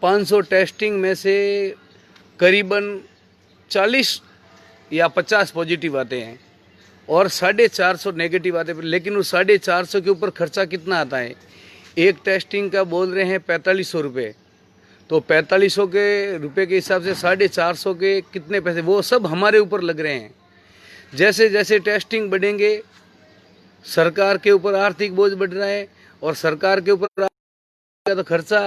500 testing में से करीबन 40 या 50 पॉजिटिव आते हैं और 450 नेगेटिव आते हैं। लेकिन उस 450 के ऊपर खर्चा कितना आता है? एक टेस्टिंग का बोल रहे हैं 4500 रुपये, तो 4500 के रुपये के हिसाब से 450 के कितने पैसे, वो सब हमारे ऊपर लग रहे हैं। जैसे जैसे टेस्टिंग बढ़ेंगे सरकार के ऊपर आर्थिक बोझ बढ़ रहा है और सरकार के ऊपर तो खर्चा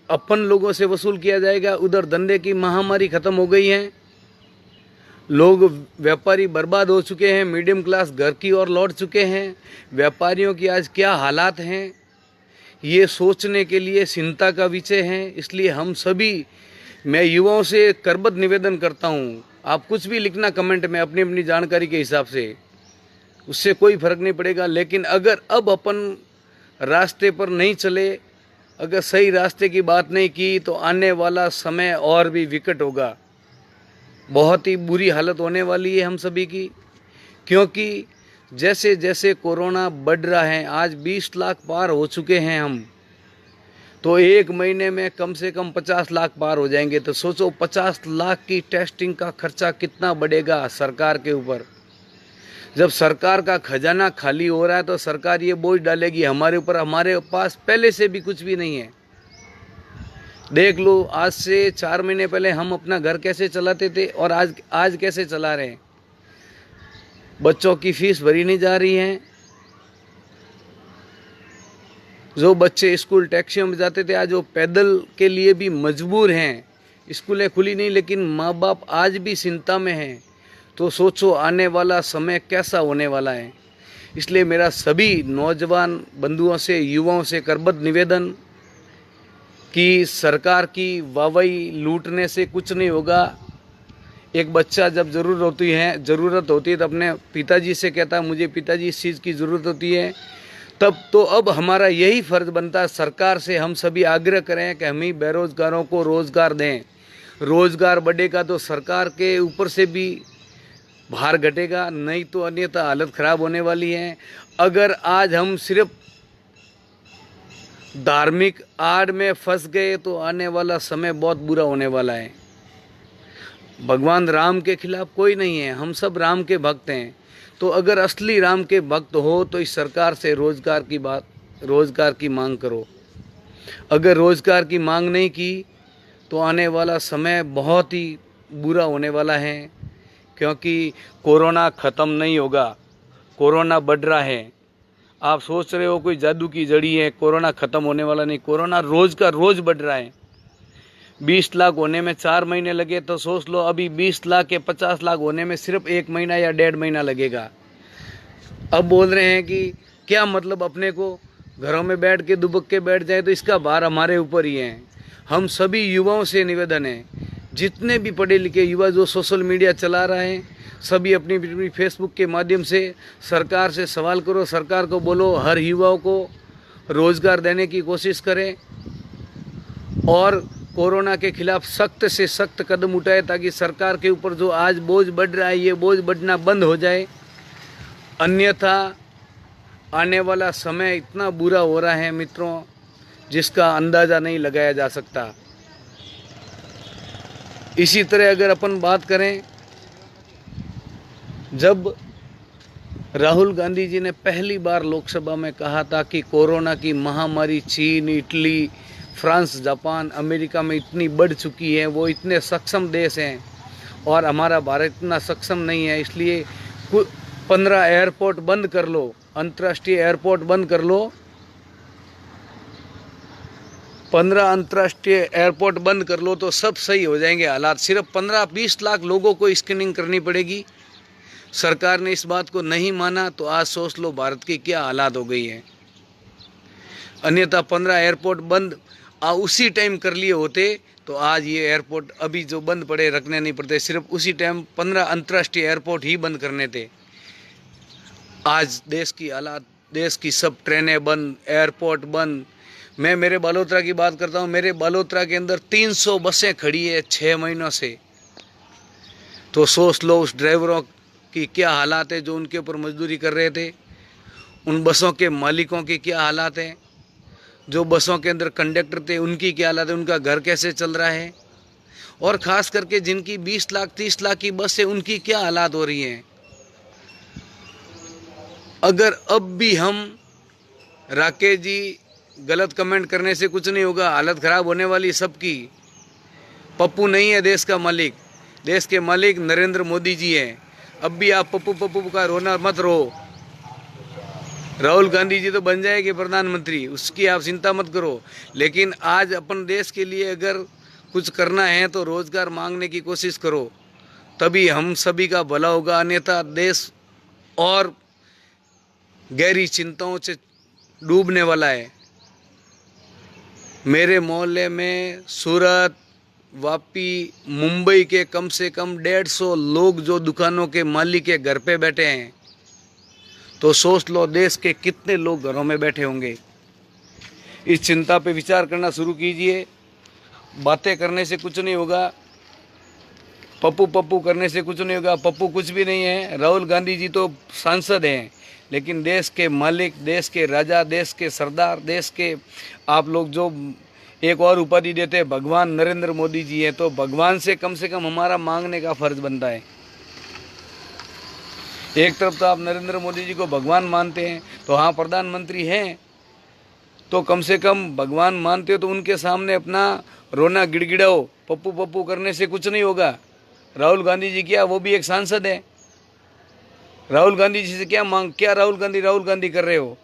अपन लोगों से वसूल किया जाएगा। उधर धंधे की महामारी खत्म हो गई है, लोग व्यापारी बर्बाद हो चुके हैं, मीडियम क्लास घर की ओर लौट चुके हैं। व्यापारियों की आज क्या हालात हैं ये सोचने के लिए चिंता का विषय है। इसलिए हम सभी, मैं युवाओं से करबद्ध निवेदन करता हूँ, आप कुछ भी लिखना कमेंट में अपनी अपनी जानकारी के हिसाब से, उससे कोई फर्क नहीं पड़ेगा। लेकिन अगर अब अपन रास्ते पर नहीं चले, अगर सही रास्ते की बात नहीं की तो आने वाला समय और भी विकट होगा। बहुत ही बुरी हालत होने वाली है हम सभी की, क्योंकि जैसे जैसे कोरोना बढ़ रहा है, आज 20 लाख पार हो चुके हैं हम, तो एक महीने में कम से कम 50 लाख पार हो जाएंगे। तो सोचो 50 लाख की टेस्टिंग का खर्चा कितना बढ़ेगा सरकार के ऊपर। जब सरकार का खजाना खाली हो रहा है तो सरकार ये बोझ डालेगी हमारे ऊपर। हमारे पास पहले से भी कुछ भी नहीं है। देख लो, आज से 4 महीने पहले हम अपना घर कैसे चलाते थे और आज कैसे चला रहे हैं। बच्चों की फीस भरी नहीं जा रही है। जो बच्चे स्कूल टैक्सियों में जाते थे आज वो पैदल के लिए भी मजबूर हैं। स्कूलें खुली नहीं, लेकिन माँ बाप आज भी चिंता में हैं। तो सोचो आने वाला समय कैसा होने वाला है। इसलिए मेरा सभी नौजवान बंधुओं से, युवाओं से करबद्ध निवेदन कि सरकार की वाहवाही लूटने से कुछ नहीं होगा। एक बच्चा जब ज़रूरत होती है तो अपने पिताजी से कहता है मुझे पिताजी इस चीज़ की ज़रूरत होती है, तब तो अब हमारा यही फ़र्ज़ बनता है सरकार से हम सभी आग्रह करें कि हम ही बेरोज़गारों को रोज़गार दें। रोज़गार बढ़ेगा तो सरकार के ऊपर से भी भार घटेगा, नहीं तो अन्यथा हालत ख़राब होने वाली है। अगर आज हम सिर्फ धार्मिक आड़ में फंस गए तो आने वाला समय बहुत बुरा होने वाला है। भगवान राम के खिलाफ कोई नहीं है, हम सब राम के भक्त हैं। तो अगर असली राम के भक्त हो तो इस सरकार से रोज़गार की मांग करो। अगर रोज़गार की मांग नहीं की तो आने वाला समय बहुत ही बुरा होने वाला है, क्योंकि कोरोना ख़त्म नहीं होगा। कोरोना बढ़ रहा है। आप सोच रहे हो कोई जादू की जड़ी है, कोरोना ख़त्म होने वाला नहीं। कोरोना रोज़ का रोज़ बढ़ रहा है। 20 लाख होने में 4 महीने लगे तो सोच लो अभी 20 लाख या 50 लाख होने में सिर्फ 1 महीना या 1.5 महीना लगेगा। अब बोल रहे हैं कि क्या मतलब अपने को घरों में बैठ के दुबक के बैठ जाए, तो इसका भार हमारे ऊपर ही है। हम सभी युवाओं से निवेदन है, जितने भी पढ़े लिखे युवा जो सोशल मीडिया चला रहे हैं, सभी अपनी फेसबुक के माध्यम से सरकार से सवाल करो। सरकार को बोलो हर युवाओं को रोज़गार देने की कोशिश करें और कोरोना के खिलाफ सख्त से सख्त कदम उठाए, ताकि सरकार के ऊपर जो आज बोझ बढ़ रहा है ये बोझ बढ़ना बंद हो जाए। अन्यथा आने वाला समय इतना बुरा हो रहा है मित्रों, जिसका अंदाज़ा नहीं लगाया जा सकता। इसी तरह अगर अपन बात करें, जब राहुल गांधी जी ने पहली बार लोकसभा में कहा था कि कोरोना की महामारी चीन, इटली, फ्रांस, जापान, अमेरिका में इतनी बढ़ चुकी है, वो इतने सक्षम देश हैं और हमारा भारत इतना सक्षम नहीं है, इसलिए 15 एयरपोर्ट बंद कर लो, अंतर्राष्ट्रीय एयरपोर्ट बंद कर लो। 15 अंतर्राष्ट्रीय एयरपोर्ट बंद कर लो तो सब सही हो जाएंगे हालात। सिर्फ 15-20 लाख लोगों को स्क्रीनिंग करनी पड़ेगी। सरकार ने इस बात को नहीं माना तो आज सोच लो भारत की क्या हालात हो गई है। अन्यथा 15 एयरपोर्ट बंद उसी टाइम कर लिए होते तो आज ये एयरपोर्ट अभी जो बंद पड़े रखने नहीं पड़ते। सिर्फ उसी टाइम 15 अंतर्राष्ट्रीय एयरपोर्ट ही बंद करने थे। आज देश की हालात, देश की सब ट्रेनें बंद, एयरपोर्ट बंद। मैं मेरे बालोतरा की बात करता हूँ, मेरे बालोतरा के अंदर 300 बसें खड़ी है 6 महीनों से। तो सोच लो उस ड्राइवरों की क्या हालात है जो उनके ऊपर मजदूरी कर रहे थे, उन बसों के मालिकों की क्या हालात हैं। जो बसों के अंदर कंडक्टर थे उनकी क्या हालत है, उनका घर कैसे चल रहा है, और ख़ास करके जिनकी 20 लाख 30 लाख की बस है उनकी क्या हालात हो रही हैं। अगर अब भी हम, राकेश जी, गलत कमेंट करने से कुछ नहीं होगा, हालत ख़राब होने वाली सबकी। पप्पू नहीं है देश का मालिक, देश के मालिक नरेंद्र मोदी जी हैं। अब भी आप पप्पू पप्पू का रोना मत रो। राहुल गांधी जी तो बन जाएंगे प्रधानमंत्री, उसकी आप चिंता मत करो। लेकिन आज अपन देश के लिए अगर कुछ करना है तो रोज़गार मांगने की कोशिश करो, तभी हम सभी का भला होगा। अन्यथा देश और गहरी चिंताओं से डूबने वाला है। मेरे मोहल्ले में सूरत, वापी, मुंबई के कम से कम 150 लोग जो दुकानों के मालिक के घर पे बैठे हैं, तो सोच लो देश के कितने लोग घरों में बैठे होंगे। इस चिंता पे विचार करना शुरू कीजिए। बातें करने से कुछ नहीं होगा, पप्पू पप्पू करने से कुछ नहीं होगा। पप्पू कुछ भी नहीं है। राहुल गांधी जी तो सांसद हैं, लेकिन देश के मालिक, देश के राजा, देश के सरदार, देश के आप लोग जो एक और उपाधि देते हैं भगवान नरेंद्र मोदी जी हैं। तो भगवान से कम हमारा मांगने का फर्ज बनता है। एक तरफ तो आप नरेंद्र मोदी जी को भगवान मानते हैं, तो हाँ प्रधानमंत्री हैं, तो कम से कम भगवान मानते हो तो उनके सामने अपना रोना गिड़गिड़ाओ। पप्पू पप्पू करने से कुछ नहीं होगा। राहुल गांधी जी क्या, वो भी एक सांसद है। राहुल गांधी जी से क्या मांग, क्या राहुल गांधी कर रहे हो।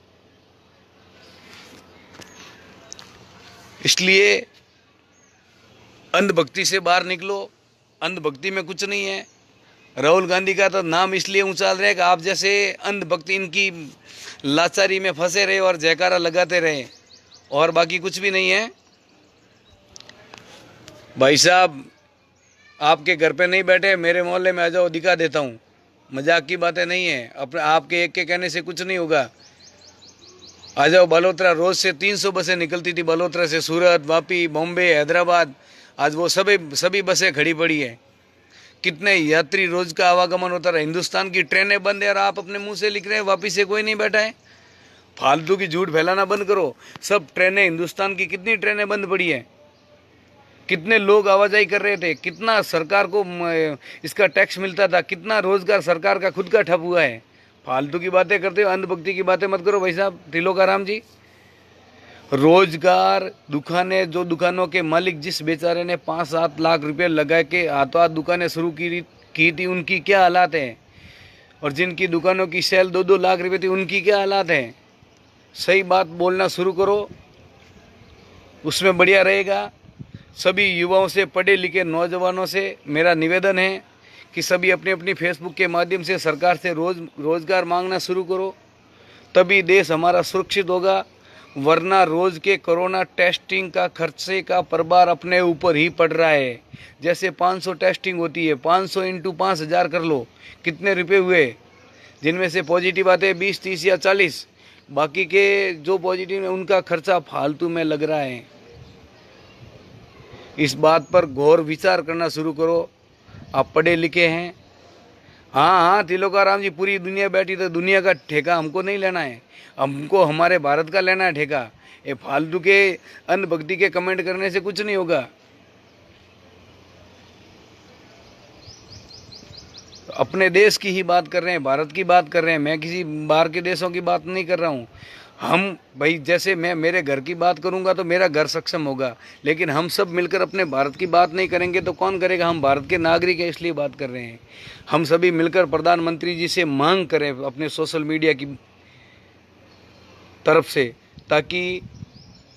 इसलिए अंधभक्ति से बाहर निकलो। अंधभक्ति में कुछ नहीं है। राहुल गांधी का तो नाम इसलिए उछाल रहे कि आप जैसे अंधभक्ति इनकी लाचारी में फंसे रहे और जयकारा लगाते रहे, और बाकी कुछ भी नहीं है। भाई साहब, आपके घर पे नहीं बैठे, मेरे मोहल्ले में आ जाओ, दिखा देता हूँ। मजाक की बातें नहीं है। अपने आपके एक के कहने से कुछ नहीं होगा। आ जाओ बलोत्रा, रोज़ से 300 बसें निकलती थी बलोत्रा से, सूरत, वापी, बॉम्बे, हैदराबाद। आज वो सभी बसें खड़ी पड़ी है। कितने यात्री रोज का आवागमन होता रहा। हिंदुस्तान की ट्रेनें बंद है और आप अपने मुंह से लिख रहे हैं वापी से कोई नहीं बैठा है। फालतू की झूठ फैलाना बंद करो। सब ट्रेनें, हिंदुस्तान की कितनी ट्रेनें बंद पड़ी है, कितने लोग आवाजाही कर रहे थे, कितना सरकार को इसका टैक्स मिलता था, कितना रोजगार सरकार का खुद का ठप हुआ है। फालतू की बातें करते हो, अंधभक्ति की बातें मत करो भाई साहब। त्रिलोकाराम जी, रोजगार, दुकानें, जो दुकानों के मालिक, जिस बेचारे ने 5-7 लाख रुपए लगा के हाथों हाथ दुकानें शुरू की थी, उनकी क्या हालात हैं। और जिनकी दुकानों की सेल 2-2 लाख रुपए थी, उनकी क्या हालात हैं। सही बात बोलना शुरू करो, उसमें बढ़िया रहेगा। सभी युवाओं से, पढ़े लिखे नौजवानों से मेरा निवेदन है कि सभी अपनी अपनी फेसबुक के माध्यम से सरकार से रोजगार मांगना शुरू करो, तभी देश हमारा सुरक्षित होगा। वरना रोज़ के कोरोना टेस्टिंग का खर्चे का प्रभार अपने ऊपर ही पड़ रहा है। जैसे 500 टेस्टिंग होती है, 500 × 5000 कर लो, कितने रुपए हुए। जिनमें से पॉजिटिव आते हैं 20, 30 या 40, बाकी के जो पॉजिटिव है उनका खर्चा फालतू में लग रहा है। इस बात पर गौर विचार करना शुरू करो। आप पढ़े लिखे हैं। हाँ, त्रिलोकाराम जी, पूरी दुनिया बैठी तो दुनिया का ठेका हमको नहीं लेना है, हमको हमारे भारत का लेना है ठेका। ये फालतू के अंधभक्ति के कमेंट करने से कुछ नहीं होगा। अपने देश की ही बात कर रहे हैं, भारत की बात कर रहे हैं। मैं किसी बाहर के देशों की बात नहीं कर रहा हूँ। हम भाई, जैसे मैं मेरे घर की बात करूंगा तो मेरा घर सक्षम होगा, लेकिन हम सब मिलकर अपने भारत की बात नहीं करेंगे तो कौन करेगा। हम भारत के नागरिक हैं, इसलिए बात कर रहे हैं। हम सभी मिलकर प्रधानमंत्री जी से मांग करें अपने सोशल मीडिया की तरफ से, ताकि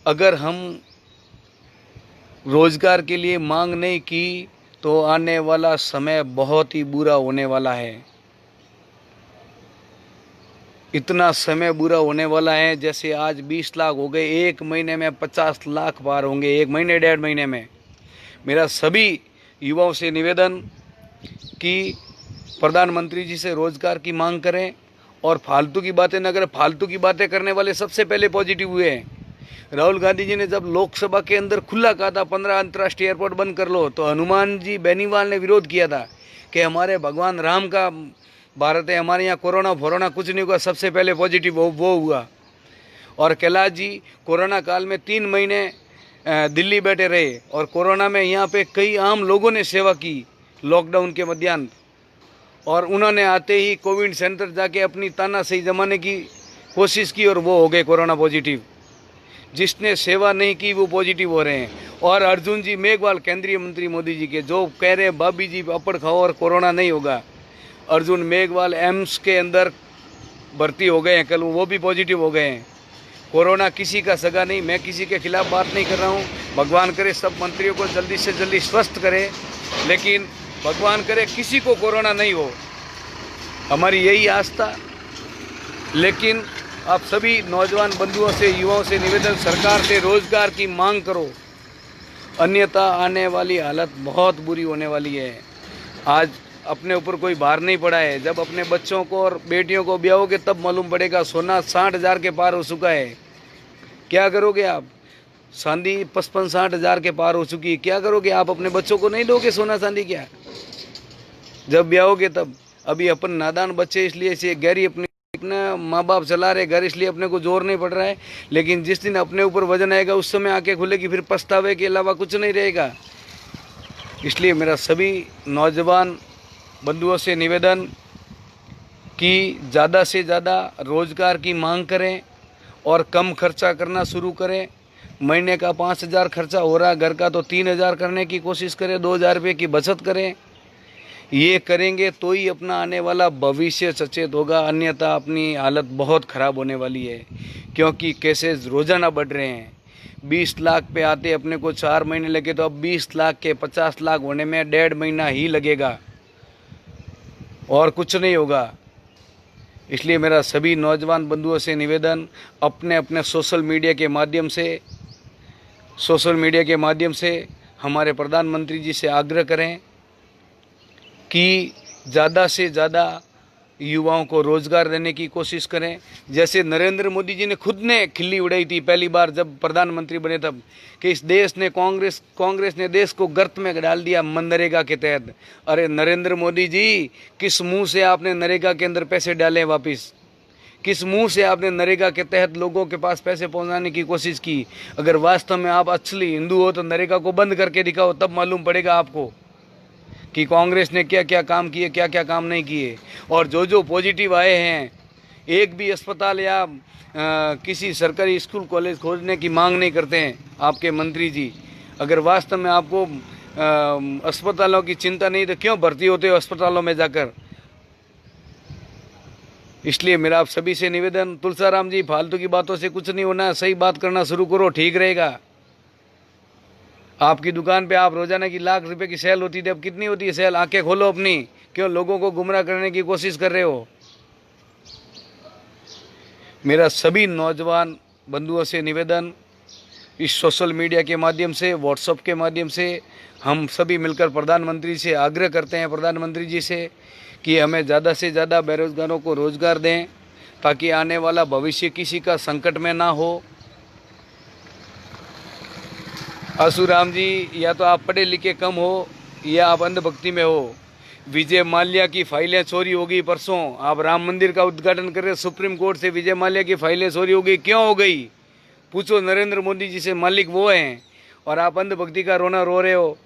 अगर हम रोजगार के लिए मांग नहीं की तो आने वाला समय बहुत ही बुरा होने वाला है। इतना समय बुरा होने वाला है, जैसे आज 20 लाख हो गए, 1 महीने में 50 लाख पार होंगे, 1 महीने 1.5 महीने में। मेरा सभी युवाओं से निवेदन कि प्रधानमंत्री जी से रोजगार की मांग करें और फालतू की बातें न करें। फालतू की बातें करने वाले सबसे पहले पॉजिटिव हुए हैं। राहुल गांधी जी ने जब लोकसभा के अंदर खुला कहा था 15 अंतर्राष्ट्रीय एयरपोर्ट बंद कर लो, तो हनुमान जी बेनीवाल ने विरोध किया था कि हमारे भगवान राम का भारत है, हमारे यहाँ कोरोना फोरोना कुछ नहीं हुआ। सबसे पहले पॉजिटिव वो हुआ। और कैलाश जी कोरोना काल में 3 महीने दिल्ली बैठे रहे और कोरोना में यहाँ पे कई आम लोगों ने सेवा की लॉकडाउन के मध्यान्ह, और उन्होंने आते ही कोविड सेंटर जाके अपनी तानाशाही जमाने की कोशिश की और वो हो गए कोरोना पॉजिटिव। जिसने सेवा नहीं की वो पॉजिटिव हो रहे हैं। और अर्जुन जी मेघवाल, केंद्रीय मंत्री मोदी जी के, जो कह रहे हैं भाभी जी पापड़ खाओ और कोरोना नहीं होगा, अर्जुन मेघवाल एम्स के अंदर भर्ती हो गए हैं, कल वो भी पॉजिटिव हो गए हैं। कोरोना किसी का सगा नहीं, मैं किसी के खिलाफ बात नहीं कर रहा हूँ। भगवान करे सब मंत्रियों को जल्दी से जल्दी स्वस्थ करे, लेकिन भगवान करे किसी को कोरोना नहीं हो, हमारी यही आस्था। लेकिन आप सभी नौजवान बंधुओं से, युवाओं से निवेदन, सरकार से रोजगार की मांग करो, अन्यथा आने वाली हालत बहुत बुरी होने वाली है। आज अपने ऊपर कोई भार नहीं पड़ा है, जब अपने बच्चों को और बेटियों को ब्याहोगे तब मालूम पड़ेगा। सोना 60,000 के पार हो चुका है, क्या करोगे आप? चांदी 55-60,000 के पार हो चुकी है, क्या करोगे आप? अपने बच्चों को नहीं दोगे सोना चांदी? क्या जब ब्याहोगे तब? अभी अपन नादान बच्चे, इसलिए से गहरी अपने माँ बाप चला रहे घर, इसलिए अपने को जोर नहीं पड़ रहा है। लेकिन जिस दिन अपने ऊपर वजन आएगा उस समय आंखें खुलेगी, फिर पछतावे के अलावा कुछ नहीं रहेगा। इसलिए मेरा सभी नौजवान बंधुओं से निवेदन कि ज़्यादा से ज़्यादा रोज़गार की मांग करें और कम खर्चा करना शुरू करें। महीने का 5,000 खर्चा हो रहा, घर का तो 3,000 करने की कोशिश करें, 2,000 रुपये की बचत करें। ये करेंगे तो ही अपना आने वाला भविष्य सचेत होगा, अन्यथा अपनी हालत बहुत ख़राब होने वाली है। क्योंकि केसेस रोज़ाना बढ़ रहे हैं। 20 लाख पे आते अपने को 4 महीने लगे, तो अब 20 लाख के 50 लाख होने में 1.5 महीना ही लगेगा और कुछ नहीं होगा। इसलिए मेरा सभी नौजवान बंधुओं से निवेदन, अपने अपने सोशल मीडिया के माध्यम से हमारे प्रधानमंत्री जी से आग्रह करें कि ज़्यादा से ज़्यादा युवाओं को रोज़गार देने की कोशिश करें। जैसे नरेंद्र मोदी जी ने खुद ने खिल्ली उड़ाई थी पहली बार जब प्रधानमंत्री बने तब, कि इस देश ने कांग्रेस ने देश को गर्त में डाल दिया मनरेगा के तहत। अरे नरेंद्र मोदी जी, किस मुंह से आपने नरेगा के अंदर पैसे डाले वापस? किस मुंह से आपने नरेगा के तहत लोगों के पास पैसे पहुंचाने की कोशिश की? अगर वास्तव में आप असली हिंदू हो तो नरेगा को बंद करके दिखाओ, तब मालूम पड़ेगा आपको कि कांग्रेस ने क्या क्या काम किए, क्या क्या काम नहीं किए। और जो पॉजिटिव आए हैं, एक भी अस्पताल या किसी सरकारी स्कूल कॉलेज खोलने की मांग नहीं करते हैं आपके मंत्री जी। अगर वास्तव में आपको अस्पतालों की चिंता नहीं तो क्यों भर्ती होते हो अस्पतालों में जाकर? इसलिए मेरा आप सभी से निवेदन, तुलसाराम जी, फालतू की बातों से कुछ नहीं होना, सही बात करना शुरू करो, ठीक रहेगा। आपकी दुकान पे आप रोजाना की लाख रुपए की सेल होती थी, अब कितनी होती है सेल? आंखें खोलो अपनी, क्यों लोगों को गुमराह करने की कोशिश कर रहे हो? मेरा सभी नौजवान बंधुओं से निवेदन, इस सोशल मीडिया के माध्यम से, व्हाट्सएप के माध्यम से हम सभी मिलकर प्रधानमंत्री से आग्रह करते हैं, प्रधानमंत्री जी से, कि हमें ज़्यादा से ज़्यादा बेरोजगारों को रोज़गार दें, ताकि आने वाला भविष्य किसी का संकट में ना हो। आसूराम जी, या तो आप पढ़े लिखे कम हो या आप अंधभक्ति में हो। विजय माल्या की फाइलें चोरी हो गई परसों, आप राम मंदिर का उद्घाटन कर रहे, सुप्रीम कोर्ट से विजय माल्या की फाइलें चोरी हो गई, क्यों हो गई? पूछो नरेंद्र मोदी जी से, मालिक वो हैं, और आप अंधभक्ति का रोना रो रहे हो।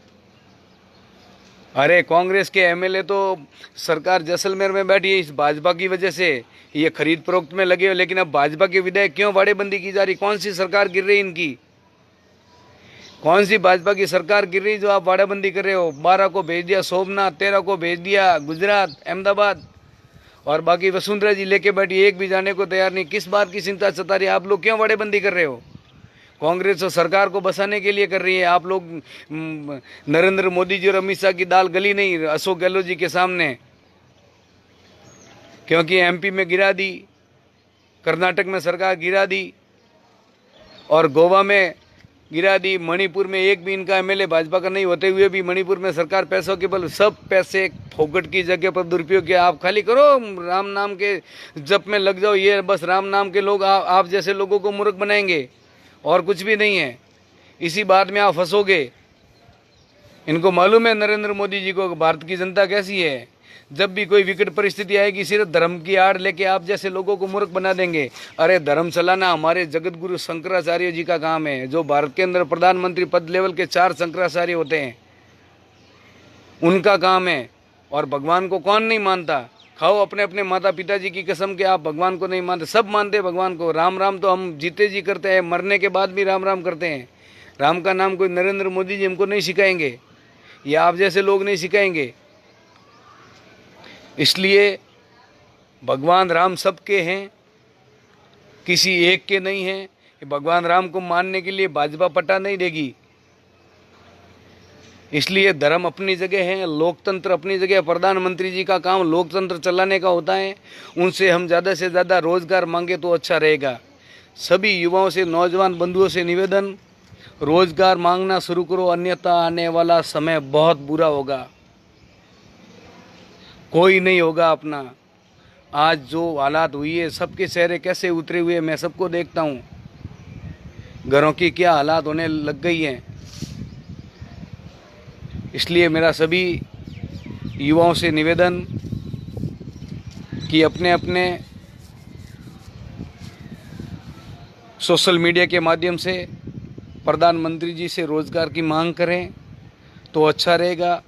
अरे कांग्रेस के एमएलए तो सरकार जैसलमेर में बैठी है इस भाजपा की वजह से, ये खरीद फरोख्त में लगे हो, लेकिन अब भाजपा के विधायक क्यों वाड़ेबंदी की जा रही? कौन सी सरकार गिर रही इनकी? कौन सी भाजपा की सरकार गिर रही जो आप वाड़ाबंदी कर रहे हो? 12 को भेज दिया सोमनाथ, 13 को भेज दिया गुजरात, अहमदाबाद, और बाकी वसुंधरा जी लेके बैठी, एक भी जाने को तैयार नहीं। किस बात की चिंता सता रही है? आप लोग क्यों वाड़ेबंदी कर रहे हो? कांग्रेस तो सरकार को बसाने के लिए कर रही है। आप लोग नरेंद्र मोदी जी और अमित शाह की दाल गली नहीं अशोक गहलोत जी के सामने, क्योंकि एमपी में गिरा दी, कर्नाटक में सरकार गिरा दी और गोवा में गिरा दी। मणिपुर में एक भी इनका एमएलए भाजपा का नहीं होते हुए भी मणिपुर में सरकार पैसों के बल, सब पैसे फोकट की जगह पर दुरुपयोग किया। आप खाली करो, राम नाम के जप में लग जाओ, ये बस राम नाम के लोग आप जैसे लोगों को मूर्ख बनाएंगे और कुछ भी नहीं है। इसी बात में आप फंसोगे। इनको मालूम है नरेंद्र मोदी जी को भारत की जनता कैसी है। जब भी कोई विकट परिस्थिति आएगी सिर्फ धर्म की आड़ लेके आप जैसे लोगों को मूर्ख बना देंगे। अरे धर्म चलाना हमारे जगत गुरु शंकराचार्य जी का काम है, जो भारत के अंदर प्रधानमंत्री पद लेवल के 4 शंकराचार्य होते हैं, उनका काम है। और भगवान को कौन नहीं मानता? खाओ अपने अपने माता पिता जी की कसम के आप भगवान को नहीं मानते। सब मानते हैं भगवान को। राम राम तो हम जीते जी करते हैं, मरने के बाद भी राम राम करते हैं। राम का नाम कोई नरेंद्र मोदी जी हमको नहीं सिखाएंगे, या आप जैसे लोग नहीं सिखाएंगे। इसलिए भगवान राम सबके हैं, किसी एक के नहीं हैं। भगवान राम को मानने के लिए भाजपा पट्टा नहीं देगी। इसलिए धर्म अपनी जगह है, लोकतंत्र अपनी जगह है। प्रधानमंत्री जी का काम लोकतंत्र चलाने का होता है। उनसे हम ज़्यादा से ज़्यादा रोज़गार मांगे तो अच्छा रहेगा। सभी युवाओं से, नौजवान बंधुओं से निवेदन, रोज़गार मांगना शुरू करो, अन्यथा आने वाला समय बहुत बुरा होगा। कोई नहीं होगा अपना। आज जो हालात हुई है, सबके चेहरे कैसे उतरे हुए मैं सबको देखता हूँ। घरों की क्या हालात होने लग गई हैं। इसलिए मेरा सभी युवाओं से निवेदन कि अपने अपने सोशल मीडिया के माध्यम से प्रधानमंत्री जी से रोज़गार की मांग करें तो अच्छा रहेगा।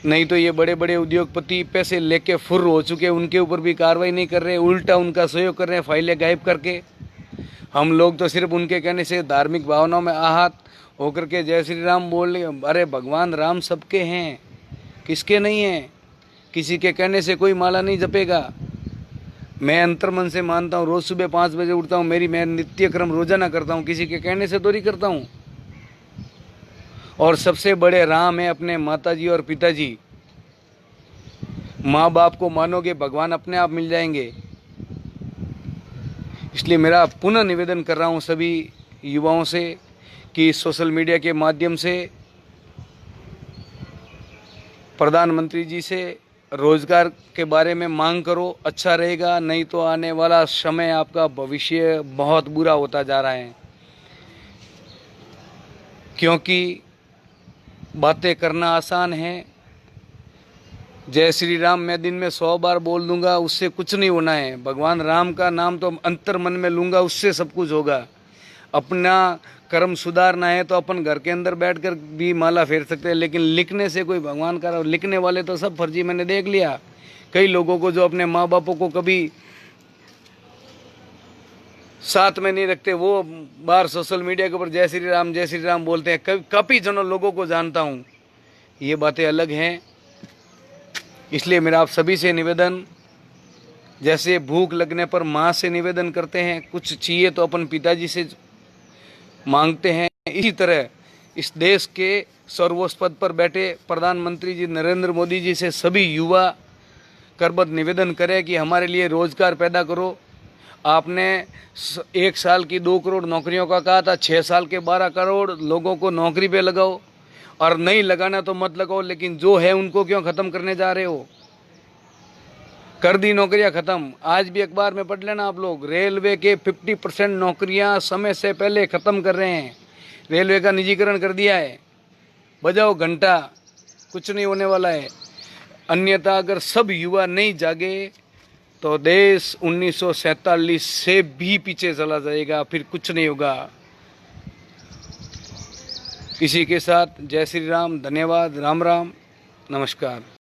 नहीं तो ये बड़े बड़े उद्योगपति पैसे लेके फुर्र हो चुके, उनके ऊपर भी कार्रवाई नहीं कर रहे, उल्टा उनका सहयोग कर रहे हैं फाइलें गायब करके। हम लोग तो सिर्फ उनके कहने से धार्मिक भावनाओं में आहत होकर के जय श्री राम बोल रहे। अरे भगवान राम सबके हैं, किसके नहीं हैं? किसी के कहने से कोई माला नहीं जपेगा। मैं अंतर्मन से मानता हूँ, रोज़ सुबह 5 बजे उठता हूँ, मैं नित्य क्रम रोजाना करता हूँ, किसी के कहने से तो नहीं करता हूँ। और सबसे बड़े राम है अपने माताजी और पिताजी। माँ बाप को मानोगे, भगवान अपने आप मिल जाएंगे। इसलिए मेरा पुनः निवेदन कर रहा हूँ सभी युवाओं से कि सोशल मीडिया के माध्यम से प्रधानमंत्री जी से रोज़गार के बारे में मांग करो, अच्छा रहेगा। नहीं तो आने वाला समय, आपका भविष्य बहुत बुरा होता जा रहा है। क्योंकि बातें करना आसान है, जय श्री राम मैं दिन में 100 बार बोल दूंगा, उससे कुछ नहीं होना है। भगवान राम का नाम तो अंतर मन में लूँगा, उससे सब कुछ होगा। अपना कर्म सुधारना है तो अपन घर के अंदर बैठकर भी माला फेर सकते हैं, लेकिन लिखने से कोई भगवान का, लिखने वाले तो सब फर्जी। मैंने देख लिया कई लोगों को जो अपने माँ बापों को कभी साथ में नहीं रखते, वो बाहर सोशल मीडिया के ऊपर जय श्री राम बोलते हैं। काफ़ी जनों लोगों को जानता हूँ, ये बातें अलग हैं। इसलिए मेरा आप सभी से निवेदन, जैसे भूख लगने पर माँ से निवेदन करते हैं, कुछ चाहिए तो अपन पिताजी से मांगते हैं, इसी तरह इस देश के सर्वोच्च पद पर बैठे प्रधानमंत्री जी नरेंद्र मोदी जी से सभी युवा करबद्ध निवेदन करें कि हमारे लिए रोज़गार पैदा करो। आपने 1 साल की 2 करोड़ नौकरियों का कहा था, 6 साल के 12 करोड़ लोगों को नौकरी पे लगाओ। और नहीं लगाना तो मत लगाओ, लेकिन जो है उनको क्यों ख़त्म करने जा रहे हो? कर दी नौकरियां ख़त्म। आज भी अखबार में पढ़ लेना आप लोग, रेलवे के 50% नौकरियां समय से पहले ख़त्म कर रहे हैं। रेलवे का निजीकरण कर दिया है। बजाओ घंटा, कुछ नहीं होने वाला है। अन्यथा अगर सब युवा नहीं जागे तो देश 1947 से भी पीछे चला जाएगा, फिर कुछ नहीं होगा। इसी के साथ जय श्री राम, धन्यवाद, राम राम, नमस्कार।